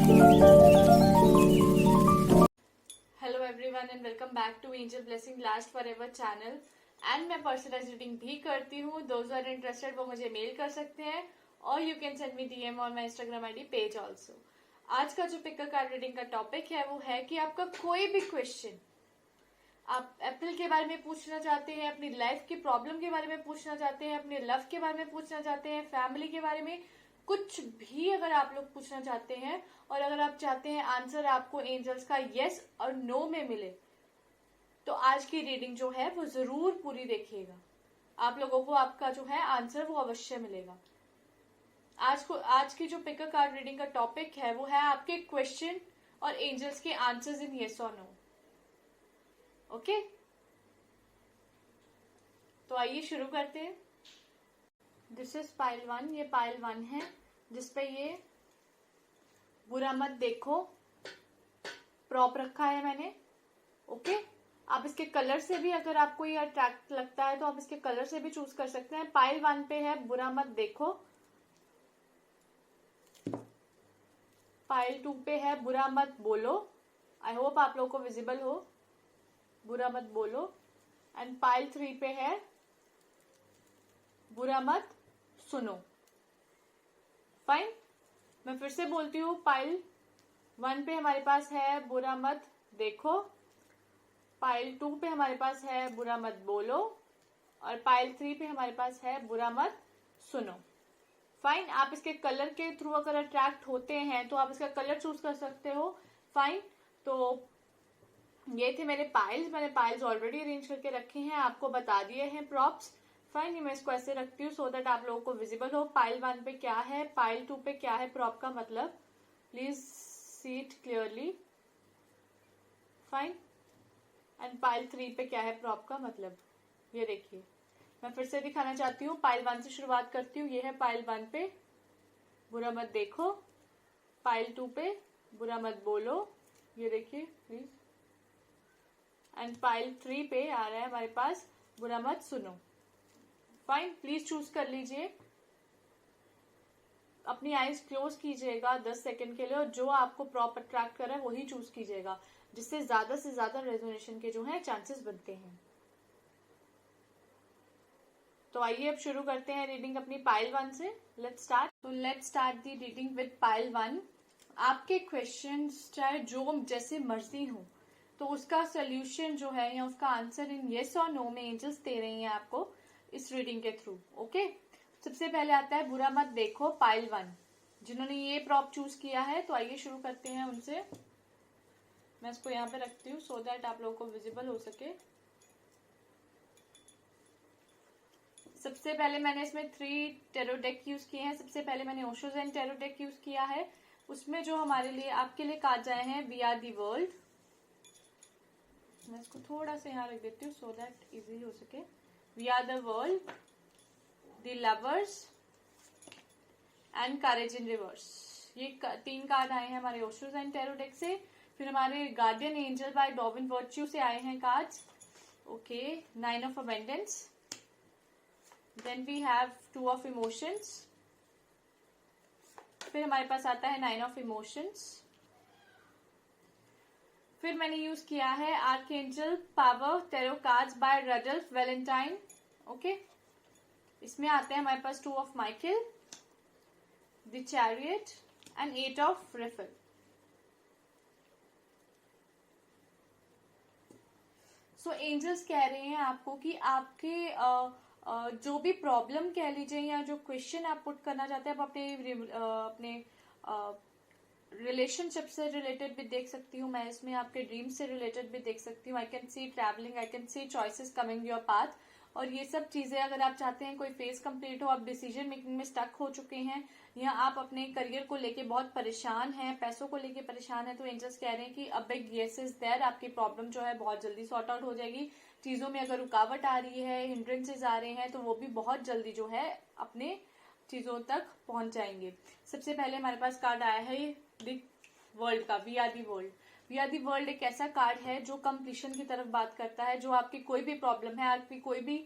Hello everyone and welcome back to Angel Blessing Last For Ever channel. And मैं personalise reading भी करती हूँ। Those are interested वो मुझे मेल कर सकते हैं और you can send me DM on my Instagram ID page also. आज का जो पिक कार्ड रीडिंग का टॉपिक है वो है कि आपका कोई भी क्वेश्चन आप अप्रैल के बारे में पूछना चाहते हैं, अपनी लाइफ की प्रॉब्लम के बारे में पूछना चाहते हैं, अपने लव के बारे में पूछना चाहते हैं, फैमिली के बारे में, कुछ भी अगर आप लोग पूछना चाहते हैं और अगर आप चाहते हैं आंसर आपको एंजल्स का यस और नो में मिले, तो आज की रीडिंग जो है वो जरूर पूरी देखिएगा। आप लोगों को आपका जो है आंसर वो अवश्य मिलेगा। आज की जो पिक कार्ड रीडिंग का टॉपिक है वो है आपके क्वेश्चन और एंजल्स के आंसर्स इन यस और नो। ओके, तो आइए शुरू करते हैं। This is pile 1। ये पाइल 1 है जिसपे ये बुरा मत देखो प्रॉप रखा है मैंने। ओके, आप इसके कलर से भी, अगर आपको ये अट्रैक्ट लगता है तो आप इसके कलर से भी चूज कर सकते हैं। पाइल 1 पे है बुरा मत देखो, पाइल 2 पे है बुरा मत बोलो। आई होप आप लोगों को विजिबल हो, बुरा मत बोलो। एंड पाइल 3 पे है बुरा मत सुनो। फाइन, मैं फिर से बोलती हूँ। पाइल 1 पे हमारे पास है बुरा मत देखो, पाइल 2 पे हमारे पास है बुरा मत बोलो और पाइल 3 पे हमारे पास है बुरा मत सुनो। फाइन, आप इसके कलर के थ्रू अगर अट्रैक्ट होते हैं तो आप इसका कलर चूज कर सकते हो। फाइन, तो ये थे मेरे पाइल्स। मैंने पाइल्स ऑलरेडी अरेंज करके रखे हैं, आपको बता दिए हैं प्रॉप्स। फाइन, मैं इसको ऐसे रखती हूँ सो दैट आप लोगों को विजिबल हो। पाइल 1 पे क्या है, पाइल 2 पे क्या है प्रॉप का मतलब, please see it clearly. Fine, and pile 3 पे क्या है प्रॉप का मतलब, ये देखिए। मैं फिर से दिखाना चाहती हूँ, पाइल 1 से शुरुआत करती हूँ। ये है पाइल 1 पे बुरा मत देखो, पाइल 2 पे बुरा मत बोलो, ये देखिए प्लीज। एंड पाइल 3 पे आ रहा है हमारे पास बुरा मत सुनो। फाइन, प्लीज चूज कर लीजिए। अपनी आईज क्लोज कीजिएगा 10 सेकंड के लिए और जो आपको प्रॉप अट्रैक्ट कर रहा है वही चूज कीजिएगा, जिससे से ज्यादा रेजोनेशन के जो है चांसेस बनते हैं। तो आइए अब शुरू करते हैं रीडिंग अपनी पाइल 1 से। Let's start. तो let's start the reading with pile 1। आपके क्वेश्चन चाहे जो जैसे मर्जी हो तो उसका सोल्यूशन जो है या उसका आंसर इन येस और नो में एंजल्स दे रही हैं आपको इस रीडिंग के थ्रू। ओके, सबसे पहले आता है बुरा मत देखो पाइल 1। जिन्होंने ये प्रॉप चूज किया है तो आइए शुरू करते हैं उनसे। मैं इसको यहाँ पे रखती हूँ सो दैट आप लोगों को विजिबल हो सके। सबसे पहले मैंने इसमें 3 टेरो डेक यूज किए हैं। सबसे पहले मैंने Osho Zen tarot deck use किया है। उसमें जो हमारे लिए आपके लिए कार्ड आए हैं, वी आर दी वर्ल्ड। मैं इसको थोड़ा सा यहाँ रख देती हूँ सो दैट इजी हो सके। We are the world, the lovers and courage in reverse. ये 3 कार्ड आए हैं हमारे ओशो ज़ेन टेरो डेक से। फिर हमारे guardian angel by Doreen Virtue से आए हैं cards. Okay, 9 of abundance. Then we have 2 of emotions. फिर हमारे पास आता है 9 ऑफ इमोशंस। फिर मैंने यूज किया है archangel power tarot cards by Radleigh Valentine. Okay, इसमें आते हैं हमारे पास 2 of Michael, the chariot and 8 of Raphael. So angels कह रहे हैं आपको कि आपके जो भी प्रॉब्लम कह लीजिए या जो क्वेश्चन आप पुट करना चाहते हैं, आप अपने रिलेशनशिप से रिलेटेड भी देख सकती हूँ मैं इसमें, आपके ड्रीम से रिलेटेड भी देख सकती हूँ। आई can C travelling, I can see choices coming your path. और ये सब चीजें अगर आप चाहते हैं कोई फेज कंप्लीट हो, आप डिसीजन मेकिंग में स्टक हो चुके हैं या आप अपने करियर को लेके बहुत परेशान हैं, पैसों को लेके परेशान है, तो एंजल्स कह रहे हैं कि अब बिग येस इज देयर। आपकी प्रॉब्लम जो है बहुत जल्दी सॉर्ट आउट हो जाएगी। चीजों में अगर रुकावट आ रही है, हिंड्रेंसेज आ रहे हैं, तो वो भी बहुत जल्दी जो है अपने चीजों तक पहुंच जाएंगे। सबसे पहले हमारे पास कार्ड आया है द वर्ल्ड का, we are the world. We are the world एक ऐसा कार्ड है जो कंप्लीशन की तरफ बात करता है। जो आपकी कोई भी प्रॉब्लम है, आपकी कोई भी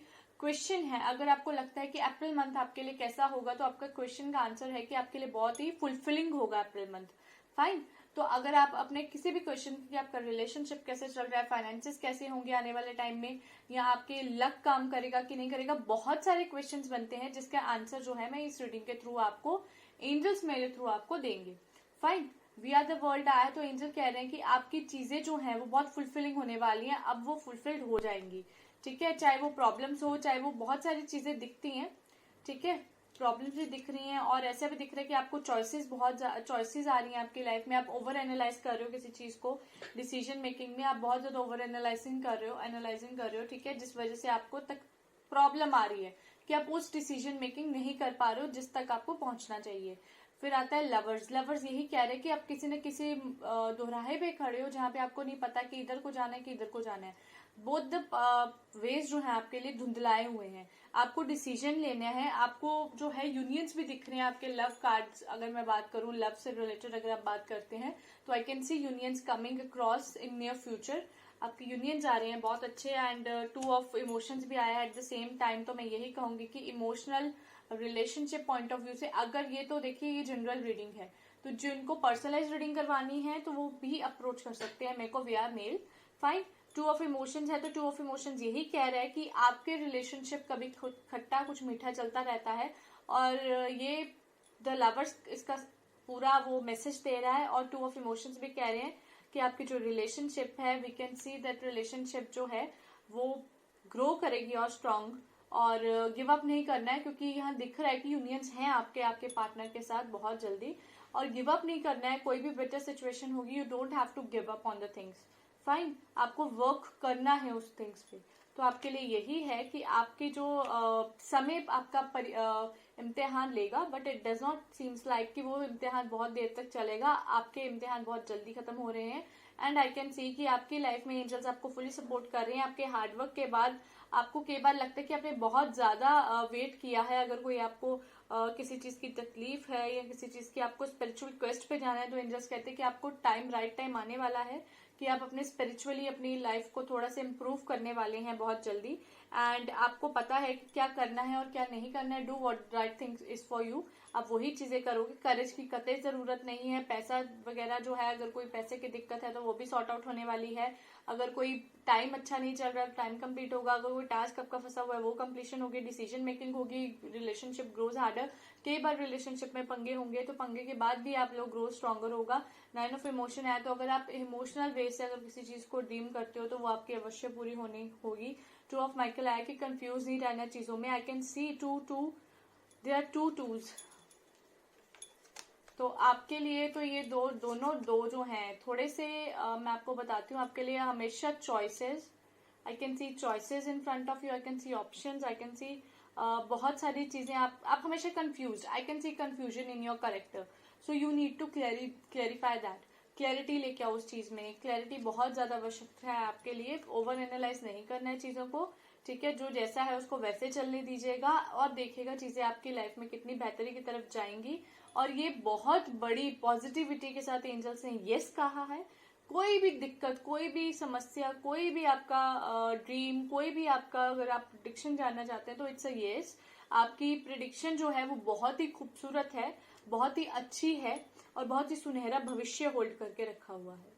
क्वेश्चन है, अगर आपको लगता है कि अप्रैल मंथ आपके लिए कैसा होगा, तो आपका क्वेश्चन का आंसर है कि आपके लिए बहुत ही फुलफिलिंग होगा अप्रैल मंथ। फाइन। तो अगर आप अपने किसी भी क्वेश्चन की, आपका रिलेशनशिप कैसे चल रहा है, फाइनेंसेस कैसे होंगे आने वाले टाइम में, या आपके लक काम करेगा कि नहीं करेगा, बहुत सारे क्वेश्चंस बनते हैं जिसका आंसर जो है मैं इस रीडिंग के थ्रू आपको, एंजल्स मेरे थ्रू आपको देंगे। Fine. We are the world आया तो एंजल कह रहे हैं कि आपकी चीजें जो हैं वो बहुत फुलफिलिंग होने वाली हैं, अब वो फुलफिल्ड हो जाएंगी। ठीक है, चाहे वो प्रॉब्लम्स हो, चाहे वो बहुत सारी चीजें दिखती हैं, ठीक है, प्रॉब्लम्स भी दिख रही हैं और ऐसा भी दिख रहा है कि आपको चॉइसेस आ रही हैं आपकी लाइफ में। आप ओवर एनालाइज कर रहे हो किसी चीज को, डिसीजन मेकिंग में आप बहुत ज्यादा ओवर एनालाइजिंग कर रहे हो, ठीक है, जिस वजह से आपको तक प्रॉब्लम आ रही है कि आप उस डिसीजन मेकिंग नहीं कर पा रहे हो जिस तक आपको पहुंचना चाहिए। फिर आता है लवर्स। लवर्स यही कह रहे हैं कि आप किसी न किसी दोराहे पे खड़े हो जहां पे आपको नहीं पता कि इधर को जाना है कि इधर को जाना है। बोथ द वेज जो है आपके लिए धुंधलाए हुए हैं, आपको डिसीजन लेना है। आपको जो है यूनियंस भी दिख रहे हैं आपके लव कार्ड्स, अगर मैं बात करूं लव से रिलेटेड अगर आप बात करते हैं तो आई can C unions coming across in near future. आपके यूनियंस आ रहे हैं बहुत अच्छे, एंड टू ऑफ इमोशंस भी आया है एट द सेम टाइम। तो मैं यही कहूंगी कि emotional relationship point of view से, अगर ये तो देखिए ये जनरल रीडिंग है, तो जिनको पर्सनलाइज रीडिंग करवानी है तो वो भी अप्रोच कर सकते हैं मेरे को we are mail. Fine. Two of emotions है तो टू ऑफ इमोशंस यही कह रहा है कि आपके रिलेशनशिप कभी खट्टा कुछ मीठा चलता रहता है, और ये द लवर्स इसका पूरा वो मैसेज दे रहा है। और टू ऑफ इमोशंस भी कह रहे हैं कि आपकी जो रिलेशनशिप है, we can see that relationship जो है वो ग्रो करेगी और स्ट्रांग, और गिव अप नहीं करना है, क्योंकि यहाँ दिख रहा है कि यूनियंस हैं आपके पार्टनर के साथ बहुत जल्दी, और गिव अप नहीं करना है। कोई भी बेटर सिचुएशन होगी, you don't have to give up on the things. Fine. आपको वर्क करना है उस थिंग्स पे। तो आपके लिए यही है कि आपके जो समय आपका इम्तिहान लेगा, but it does not seems like कि वो इम्तिहान बहुत देर तक चलेगा। आपके इम्तिहान बहुत जल्दी खत्म हो रहे हैं, एंड आई कैन सी कि आपकी लाइफ में एंजल्स आपको फुली सपोर्ट कर रहे हैं। आपके हार्डवर्क के बाद आपको कई बार लगता है कि आपने बहुत ज्यादा वेट किया है। अगर कोई आपको किसी चीज की तकलीफ है या किसी चीज की आपको स्पिरिचुअल क्वेस्ट पे जाना है, तो एंजल्स कहते हैं कि आपको राइट टाइम आने वाला है कि आप अपने स्पिरिचुअली अपनी लाइफ को थोड़ा सा इम्प्रूव करने वाले हैं बहुत जल्दी, एंड आपको पता है कि क्या करना है और क्या नहीं करना है। Do what right things is for you. आप वही चीजें करोगे। करेज की कतई जरूरत नहीं है। पैसा वगैरह जो है, अगर कोई पैसे की दिक्कत है तो वो भी सॉर्ट आउट होने वाली है। अगर कोई टाइम अच्छा नहीं चल रहा है, टाइम कंप्लीट होगा। अगर कोई टास्क आपका फंसा हुआ है वो कंप्लीशन होगी, डिसीजन मेकिंग होगी, रिलेशनशिप ग्रोज हार्डर। कई बार रिलेशनशिप में पंगे होंगे, तो पंगे के बाद भी आप लोग ग्रो स्ट्रॉन्गर होगा। 9 ऑफ इमोशन है, तो अगर आप इमोशनल वे से अगर किसी चीज को ड्रीम करते हो तो वो आपकी अवश्य पूरी होनी होगी। 2 ऑफ माइकल आया कि कंफ्यूज नहीं रहना चीजों में। I can see there are 2 tools. तो आपके लिए तो ये दोनों जो हैं थोड़े से मैं आपको बताती हूँ, आपके लिए हमेशा choices, I can see choices in front of you, I can see options, I can see बहुत सारी चीजें। आप हमेशा confuse, I can see confusion in your character, so you need to clarify that. Clarity लेके आओ उस चीज में। क्लैरिटी बहुत ज्यादा आवश्यक है आपके लिए। ओवर एनालाइज नहीं करना है चीजों को, ठीक है। जो जैसा है उसको वैसे चलने दीजिएगा और देखिएगा चीजें आपकी लाइफ में कितनी बेहतरी की तरफ जाएंगी। और ये बहुत बड़ी पॉजिटिविटी के साथ एंजल्स ने यस कहा है। कोई भी दिक्कत, कोई भी समस्या, कोई भी आपका ड्रीम, कोई भी आपका, अगर आप प्रिडिक्शन जानना चाहते हैं तो इट्स अ यस। आपकी प्रिडिक्शन जो है वो बहुत ही खूबसूरत है, बहुत ही अच्छी है, और बहुत ही सुनहरा भविष्य होल्ड करके रखा हुआ है।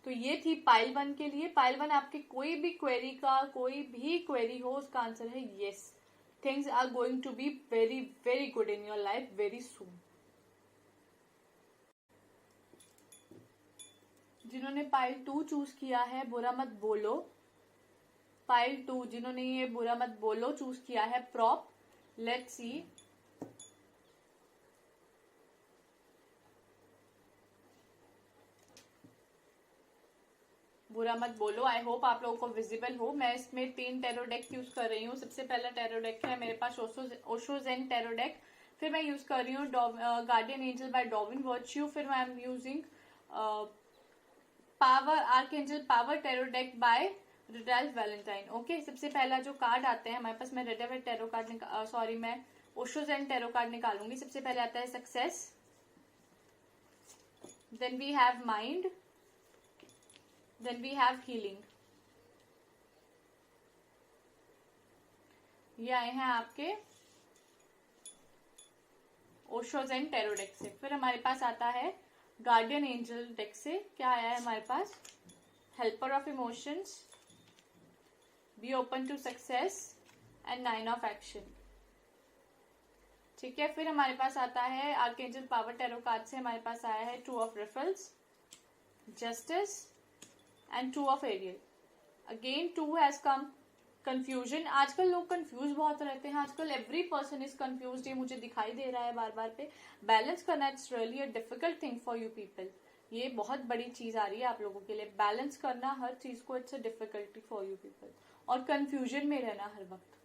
तो ये थी पाइल 1 के लिए। पाइल 1 आपकी कोई भी क्वेरी का, कोई भी क्वेरी हो, उसका आंसर है yes. Things are going to be very very good in your life very soon. जिन्होंने पाइल 2 चूज किया है, बुरा मत बोलो। पाइल 2 जिन्होंने ये बुरा मत बोलो चूज किया है, प्रॉप, लेट्स सी। बुरा मत बोलो। आई होप आप लोगों को विजिबल हो। मैं इसमें 3 टैरो डेक यूज कर रही हूँ। सबसे पहला टैरो डेक है मेरे पास ओशो ज़ेन टैरो डेक। फिर मैं यूज कर रही हूँ guardian angel by Doreen Virtue. फिर मैं am using power archangel power tarot deck by Radleigh Valentine. Okay, सबसे पहला जो कार्ड आता है हमारे पास, मैं रेडेवेट टैरो कार्ड मैं ओशो ज़ेन टैरो कार्ड निकालूंगी। सबसे पहले आता है success, then we have mind, then we have healing। ये आए हैं आपके ओशो ज़ेन टैरो डेक से। फिर हमारे पास आता है गार्डियन एंजल डेक से क्या आया है हमारे पास, helper of emotions, be open to success and 9 of action. ठीक है, फिर हमारे पास आता है आर्कएंजल पावर टैरो कार्ड से हमारे पास आया है 2 of rifles, justice and 2 of Ariel. Again 2 has come, confusion. आजकल लोग कंफ्यूज बहुत रहते हैं, आजकल एवरी पर्सन इज कंफ्यूज्ड, ये मुझे दिखाई दे रहा है बार बार पे। बैलेंस करना it's really a difficult thing for you people, ये बहुत बड़ी चीज आ रही है आप लोगों के लिए। बैलेंस करना हर चीज को it's a difficulty for you people, और कंफ्यूजन में रहना हर वक्त।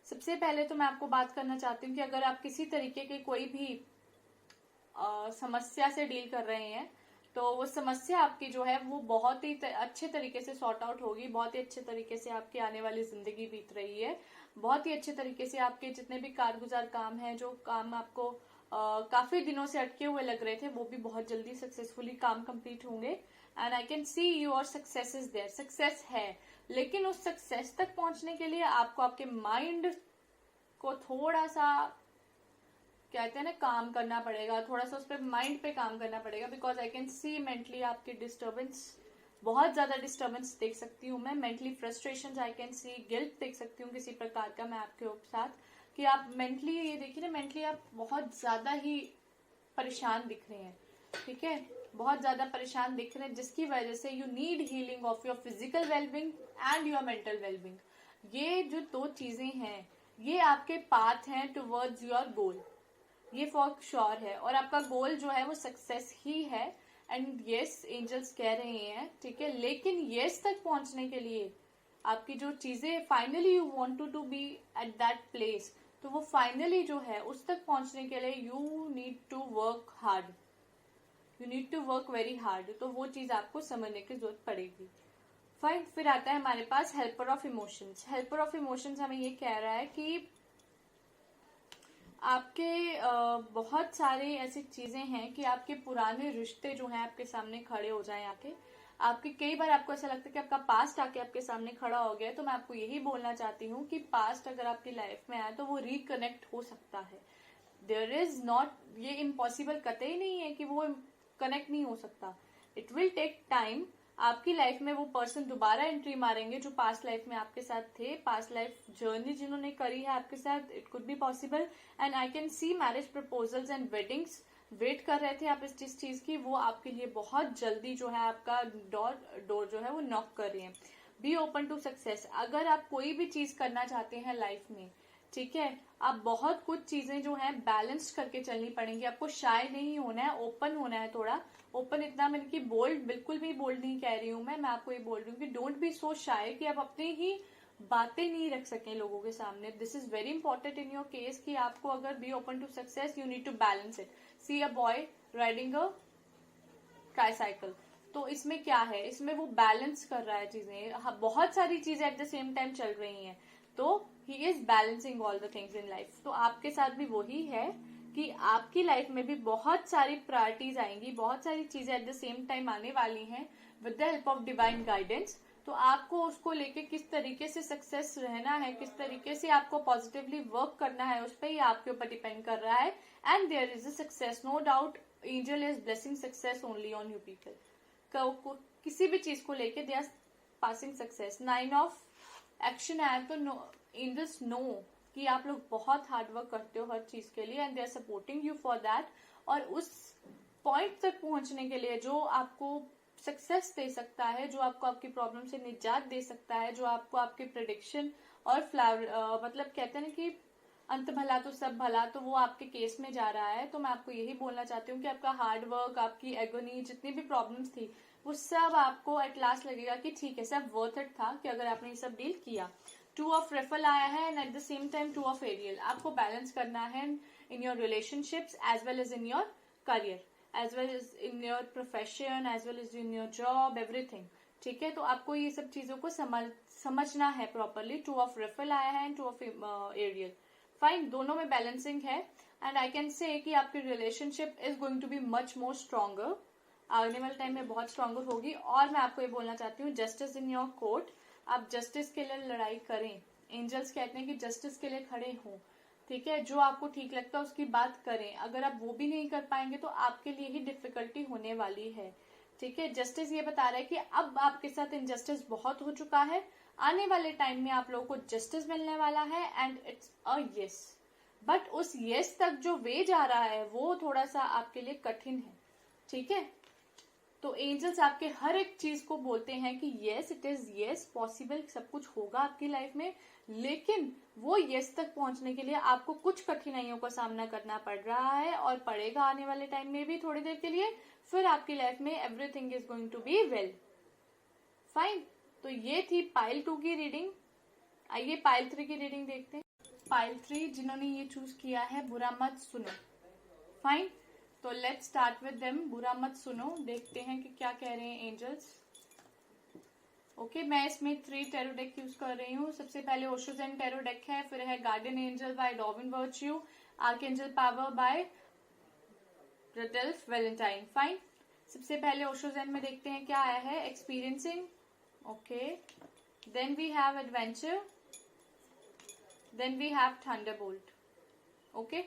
सबसे पहले तो मैं आपको बात करना चाहती हूँ कि अगर आप किसी तरीके के कोई भी समस्या से डील कर रहे हैं तो वो समस्या आपकी जो है वो बहुत ही अच्छे तरीके से सॉर्ट आउट होगी, बहुत ही अच्छे तरीके से आपकी आने वाली जिंदगी बीत रही है, बहुत ही अच्छे तरीके से आपके जितने भी कारगुजार काम हैं, जो काम आपको काफी दिनों से अटके हुए लग रहे थे, वो भी बहुत जल्दी सक्सेसफुली काम कंप्लीट होंगे। And I can see your success is there, success है, लेकिन उस सक्सेस तक पहुंचने के लिए आपको आपके माइंड को थोड़ा सा कहते हैं ना काम करना पड़ेगा, थोड़ा सा उस पर माइंड पे काम करना पड़ेगा। Because I can C mentally आपकी डिस्टर्बेंस, बहुत ज्यादा डिस्टर्बेंस देख सकती हूँ मैं, mentally frustration I can C, guilt देख सकती हूँ किसी प्रकार का मैं आपके साथ, कि आप मेंटली, ये देखिए ना, मेंटली आप बहुत ज्यादा ही परेशान दिख रहे हैं। ठीक है, बहुत ज्यादा परेशान दिख रहे हैं, जिसकी वजह से you need healing of your physical wellbeing and your mental wellbeing. ये जो 2 चीजें हैं ये आपके पाथ हैं टुवर्ड्स योर गोल, ये फॉर श्योर है। और आपका गोल जो है वो सक्सेस ही है, एंड यस एंजल्स कह रहे हैं, ठीक है, लेकिन यस तक पहुंचने के लिए आपकी जो चीजें finally you want to be at that place, तो वो फाइनली जो है उस तक पहुंचने के लिए you need to work hard, you need to work very hard. तो वो चीज आपको समझने की जरूरत पड़ेगी। फाइन, फिर आता है हमारे पास helper of emotions. Helper of emotions हमें ये कह रहा है कि आपके बहुत सारे ऐसी चीजें हैं कि आपके पुराने रिश्ते जो हैं आपके सामने खड़े हो जाएं आके। आपके कई बार आपको ऐसा लगता है कि आपका पास्ट आके आपके सामने खड़ा हो गया है, तो मैं आपको यही बोलना चाहती हूँ कि पास्ट अगर आपकी लाइफ में आए तो वो रिकनेक्ट हो सकता है। देयर इज नॉट, ये इम्पॉसिबल कतई नहीं है कि वो कनेक्ट नहीं हो सकता। इट विल टेक टाइम, आपकी लाइफ में वो पर्सन दोबारा एंट्री मारेंगे जो पास्ट लाइफ में आपके साथ थे, पास्ट लाइफ जर्नी जिन्होंने करी है आपके साथ, it could be possible. And I can see marriage proposals and weddings, wait कर रहे थे आप इस चीज की, वो आपके लिए बहुत जल्दी जो है आपका डोर जो है वो नॉक कर रही है। Be open to success. अगर आप कोई भी चीज करना चाहते हैं लाइफ में, ठीक है, आप बहुत कुछ चीजें जो है बैलेंस करके चलनी पड़ेंगी। आपको शाय नहीं होना है, ओपन होना है थोड़ा। ओपन इतना मैंने कि बोल्ड, बिल्कुल भी बोल्ड नहीं कह रही हूं मैं आपको ये बोल रही हूँ कि डोंट बी सो शाय कि आप अपनी ही बातें नहीं रख सकें लोगों के सामने। This is very important in your case कि आपको अगर be open to success you need to balance it. See a boy riding a tricycle, तो इसमें क्या है, इसमें वो बैलेंस कर रहा है चीजें, बहुत सारी चीजें एट द सेम टाइम चल रही हैं, तो he is balancing all the things in life. तो आपके साथ भी वही है कि आपकी लाइफ में भी बहुत सारी प्रायोरिटीज आएंगी, बहुत सारी चीजें एट द सेम टाइम आने वाली हैं with the help of divine guidance. तो आपको उसको लेके किस तरीके से सक्सेस रहना है, किस तरीके से आपको पॉजिटिवली वर्क करना है, उस पर ही आपके ऊपर डिपेंड कर रहा है। And there is a success, no doubt, angel is blessing success only on you people. किसी भी चीज को लेके they are passing success. 9 of action आया तो एंजल्स नो कि आप लोग बहुत हार्ड वर्क करते हो हर चीज के लिए, and they are supporting you for that. और उस पॉइंट तक पहुंचने के लिए जो आपको सक्सेस दे सकता है, जो आपको आपकी प्रॉब्लम से निजात दे सकता है, जो आपको आपके प्रेडिक्शन और मतलब कहते हैं ना कि अंत भला तो सब भला, तो वो आपके केस में जा रहा है। तो मैं आपको यही बोलना चाहती हूँ कि आपका हार्ड वर्क, आपकी एगोनी, जितनी भी प्रॉब्लम्स थी, वो सब आपको एट लास्ट लगेगा कि ठीक है, सब वर्थ इट था कि अगर आपने ये सब डील किया। 2 ऑफ रेफल आया है and at the same time 2 of Ariel. आपको बैलेंस करना है in your relationships as well as in your career, as well as in your profession, as well as in your job, everything. ठीक है, तो आपको ये सब चीजों को समझना है प्रॉपरली। 2 ऑफ रेफल आया है एंड 2 ऑफ एरियल। फाइन, दोनों में बैलेंसिंग है, एंड आई कैन से कि आपकी relationship is going to be much more stronger, आने वाले टाइम में बहुत स्ट्रॉन्गर होगी। और मैं आपको ये बोलना चाहती हूँ, जस्टिस इन योर कोर्ट, आप जस्टिस के लिए लड़ाई करें। एंजल्स कहते हैं कि जस्टिस के लिए खड़े हों, ठीक है, जो आपको ठीक लगता है उसकी बात करें। अगर आप वो भी नहीं कर पाएंगे तो आपके लिए ही डिफिकल्टी होने वाली है। ठीक है, जस्टिस ये बता रहा है कि अब आपके साथ इनजस्टिस बहुत हो चुका है, आने वाले टाइम में आप लोगों को जस्टिस मिलने वाला है and it's a yes. But उस यस तक जो वे जा रहा है वो थोड़ा सा आपके लिए कठिन है। ठीक है, तो एंजल्स आपके हर एक चीज को बोलते हैं कि yes it is yes possible, सब कुछ होगा आपकी लाइफ में, लेकिन वो यस तक पहुंचने के लिए आपको कुछ कठिनाइयों का सामना करना पड़ रहा है और पड़ेगा आने वाले टाइम में भी थोड़ी देर के लिए। फिर आपकी लाइफ में everything is going to be well. Fine, तो ये थी पाइल 2 की रीडिंग। आइए पाइल 3 की रीडिंग देखते हैं। पाइल 3 जिन्होंने ये चूज किया है बुरा मत सुनो। फाइन, तो लेट्स स्टार्ट विद देम। बुरा मत सुनो, देखते हैं कि क्या कह रहे हैं एंजल्स। ओके, मैं इसमें 3 टैरो डेक यूज कर रही हूँ। सबसे पहले ओशो ज़ेन टैरो डेक है, फिर है guardian angel by Doreen virtue, archangel power by Radleigh Valentine. Fine, सबसे पहले ओशो ज़ेन में देखते हैं क्या आया है। Experiencing, okay, then we have adventure, then we have thunderbolt. Okay,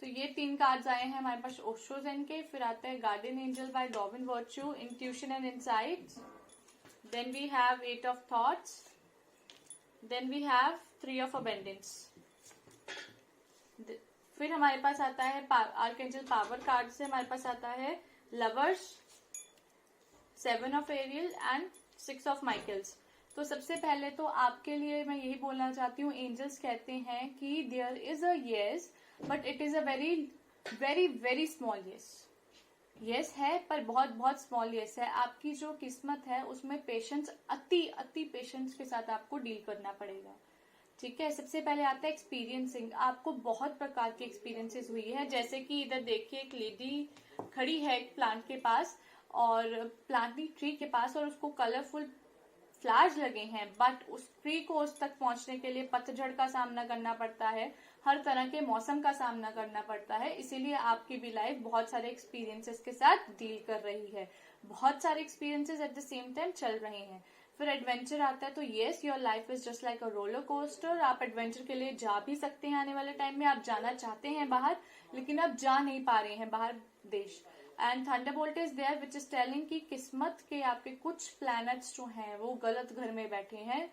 तो ये 3 कार्ड्स आए हैं हमारे पास ओशो ज़ेन के। फिर आता है guardian angel by Doreen virtue, intuition and insights, then we have 8 of thoughts, then we have 3 of abundance। फिर हमारे पास आता है आर्कएंजल पावर कार्ड से हमारे पास आता है lovers, 7 of Ariel and 6 of Michael's. तो सबसे पहले तो आपके लिए मैं यही बोलना चाहती हूँ, एंजल्स कहते हैं कि there is a yes but it is a very very very small yes. Yes है पर बहुत बहुत स्मॉल यस है। आपकी जो किस्मत है उसमें पेशेंस, अति अति पेशेंस के साथ आपको डील करना पड़ेगा। ठीक है, सबसे पहले आता है एक्सपीरियंसिंग। आपको बहुत प्रकार की एक्सपीरियंसेस हुई है, जैसे कि इधर देखिए एक लेडी खड़ी है एक प्लांट के पास और प्लांट ट्री के पास, और उसको कलरफुल फ्लावर्स लगे हैं, बट उस ट्री को उस तक पहुंचने के लिए पतझड़ का सामना करना पड़ता है, हर तरह के मौसम का सामना करना पड़ता है। इसीलिए आपकी भी लाइफ बहुत सारे एक्सपीरियंसेस के साथ डील कर रही है, बहुत सारे experiences eight the same time चल रहे हैं। फिर एडवेंचर आता है, तो yes your life is just like a roller coaster. आप एडवेंचर के लिए जा भी सकते हैं आने वाले टाइम में, आप जाना चाहते हैं बाहर लेकिन आप जा नहीं पा रहे हैं बाहर देश। And thunderbolt is there which is telling कि किस्मत के आपके कुछ प्लैनेट्स जो हैं वो गलत घर में बैठे हैं,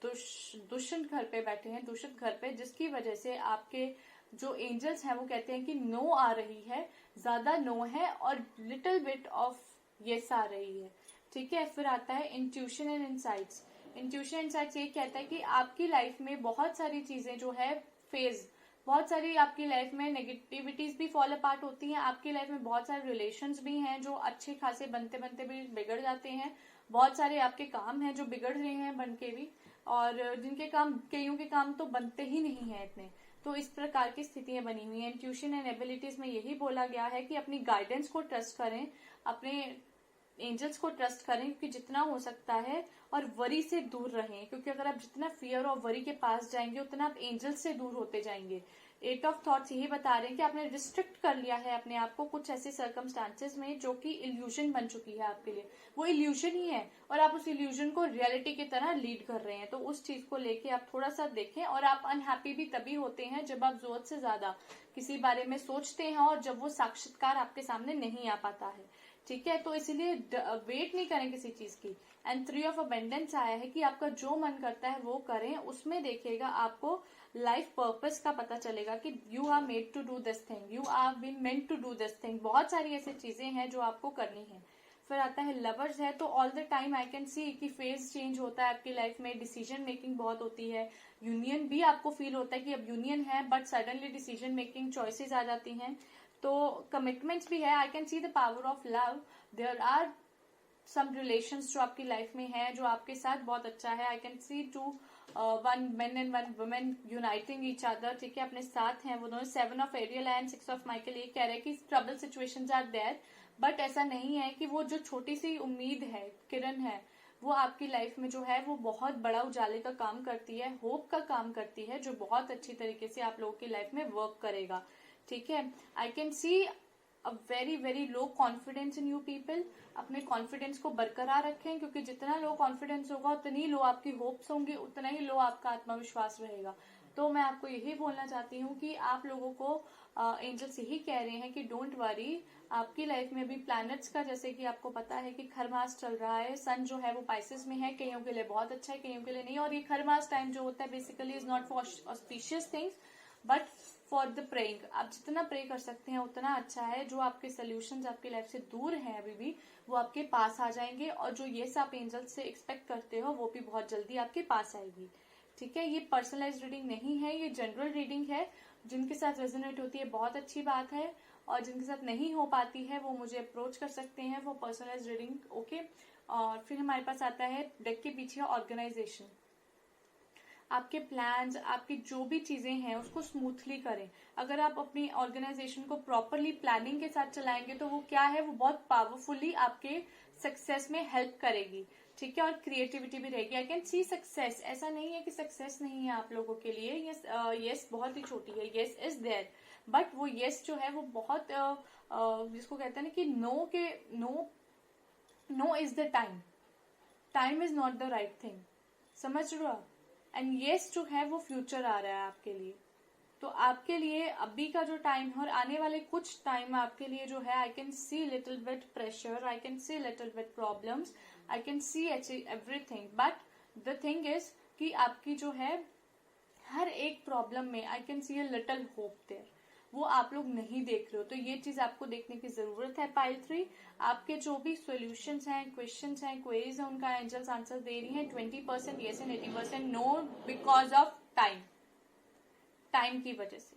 दुष्ट घर पे बैठे हैं, दूषित घर पे, जिसकी वजह से आपके जो एंजल्स हैं वो कहते हैं कि नो आ रही है, ज्यादा नो है और लिटिल बिट ऑफ यस आ रही है। ठीक है, फिर आता है intuition and insights. Intuition insights ये कहता है कि आपकी लाइफ में बहुत सारी चीजें जो है फेज, बहुत सारी आपकी लाइफ में नेगेटिविटीज भी फॉल अपार्ट होती हैं। आपकी लाइफ में बहुत सारे रिलेशंस भी हैं जो अच्छे खासे बनते बनते भी बिगड़ जाते हैं। बहुत सारे आपके काम हैं जो बिगड़ रहे हैं बन के भी, और जिनके काम, कईयों के काम तो बनते ही नहीं है इतने। तो इस प्रकार की स्थितियां बनी हुई हैं। इंट्यूशन एंड एबिलिटीज में यही बोला गया है कि अपनी गाइडेंस को ट्रस्ट करें, अपने एंजल्स को ट्रस्ट करें क्योंकि जितना हो सकता है, और वरी से दूर रहें, क्योंकि अगर आप जितना फियर और वरी के पास जाएंगे उतना आप एंजल्स से दूर होते जाएंगे। 8 ऑफ थॉट्स यही बता रहे हैं कि आपने रिस्ट्रिक्ट कर लिया है अपने आप को कुछ ऐसे सर्कमस्टांसेस में जो कि इल्यूजन बन चुकी है आपके लिए, वो इल्यूजन ही है और आप उस इल्यूजन को रियलिटी की तरह लीड कर रहे हैं। तो उस चीज को लेके आप थोड़ा सा देखें, और आप अनहैप्पी भी तभी होते हैं जब आप जरूरत से ज्यादा किसी बारे में सोचते हैं और जब वो साक्षात्कार आपके सामने नहीं आ पाता है। ठीक है, तो इसीलिए वेट नहीं करें किसी चीज की। एंड 3 ऑफ अबेंडेंस आया है कि आपका जो मन करता है वो करें, उसमें देखिएगा आपको लाइफ पर्पस का पता चलेगा कि you are made to do this thing, you are been meant to do this thing. बहुत सारी ऐसी चीजें हैं जो आपको करनी है। फिर आता है लवर्स है, तो all the time I can सी कि फेज चेंज होता है आपकी लाइफ में, डिसीजन मेकिंग बहुत होती है, यूनियन भी आपको फील होता है कि अब यूनियन है, but suddenly decision making choices आ जाती हैं। तो कमिटमेंट्स भी है, I can see the power of love. There are some relations जो आपकी लाइफ में है जो आपके साथ बहुत अच्छा है। I can see 2 one men and one women uniting each other. ठीक है, अपने साथ हैं वो दोनों। 7 of Ariel and 6 of Michael ये कह रहे हैं कि trouble situations are there, but ऐसा नहीं है कि वो जो छोटी सी उम्मीद है, किरण है, वो आपकी लाइफ में जो है वो बहुत बड़ा उजाले का काम करती है, होप का काम करती है, जो बहुत अच्छी तरीके से आप लोगों की लाइफ में वर्क करेगा। ठीक है, I can see a very very low confidence in you people. अपने कॉन्फिडेंस को बरकरार रखें, क्योंकि जितना लो कॉन्फिडेंस होगा उतनी लो आपकी होप्स होंगी, उतना ही लो आपका आत्मविश्वास रहेगा। तो मैं आपको यही बोलना चाहती हूँ कि आप लोगों को एंजल्स यही कह रहे हैं कि डोंट वरी, आपकी लाइफ में भी प्लैनेट्स का, जैसे कि आपको पता है कि खरमास चल रहा है, सन जो है वो पाइसेस में है, कईयों के लिए बहुत अच्छा है, कईयों के लिए नहीं। और ये खरमास टाइम जो होता है basically is not for auspicious things but for the praying. आप जितना प्रे कर सकते हैं उतना अच्छा है। जो आपके सोल्यूशंस आपकी लाइफ से दूर हैं अभी भी, वो आपके पास आ जाएंगे, और जो ये आप एंजल्स से एक्सपेक्ट करते हो वो भी बहुत जल्दी आपके पास आएगी। ठीक है, ये पर्सनलाइज रीडिंग नहीं है, ये जनरल रीडिंग है। जिनके साथ रेजोनेट होती है बहुत अच्छी बात है, और जिनके साथ नहीं हो पाती है वो मुझे अप्रोच कर सकते हैं फॉर पर्सनलाइज रीडिंग। ओके, और फिर हमारे पास आता है डेक के पीछे ऑर्गेनाइजेशन। आपके प्लान्स, आपकी जो भी चीजें हैं उसको स्मूथली करें। अगर आप अपनी ऑर्गेनाइजेशन को प्रॉपरली प्लानिंग के साथ चलाएंगे तो वो क्या है, वो बहुत पावरफुली आपके सक्सेस में हेल्प करेगी। ठीक है, और क्रिएटिविटी भी रहेगी। आई कैन सी सक्सेस, ऐसा नहीं है कि सक्सेस नहीं है आप लोगों के लिए। यस बहुत ही छोटी है, यस इज देयर, बट वो यस जो है वो बहुत जिसको कहते हैं ना कि no is the time is not the right thing, समझ रहे हो आप। एंड यस जो है वो फ्यूचर आ रहा है आपके लिए। तो आपके लिए अभी का जो टाइम है और आने वाले कुछ टाइम आपके लिए जो है, I can see little bit pressure, I can see little bit problems, I can see everything, but the thing is कि आपकी जो है हर एक प्रॉब्लम में I can see a little hope there. वो आप लोग नहीं देख रहे हो, तो ये चीज आपको देखने की जरूरत है। पाइल 3, आपके जो भी सॉल्यूशंस हैं, क्वेश्चंस हैं, क्वेरीज हैं, उनका एंजल्स आंसर दे रही हैं 20% yes and 80% no, because of time की वजह से।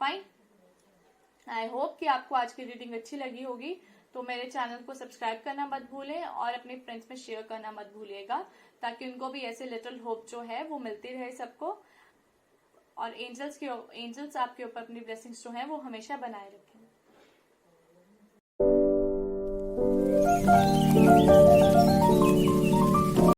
फाइन, आई होप कि आपको आज की रीडिंग अच्छी लगी होगी। तो मेरे चैनल को सब्सक्राइब करना मत भूलें और अपने फ्रेंड्स में शेयर करना मत भूलिएगा, ताकि उनको भी ऐसे लिटिल होप जो है वो मिलती रहे सबको। और एंजल्स आपके ऊपर अपनी ब्लेसिंग्स जो है वो हमेशा बनाए रखें।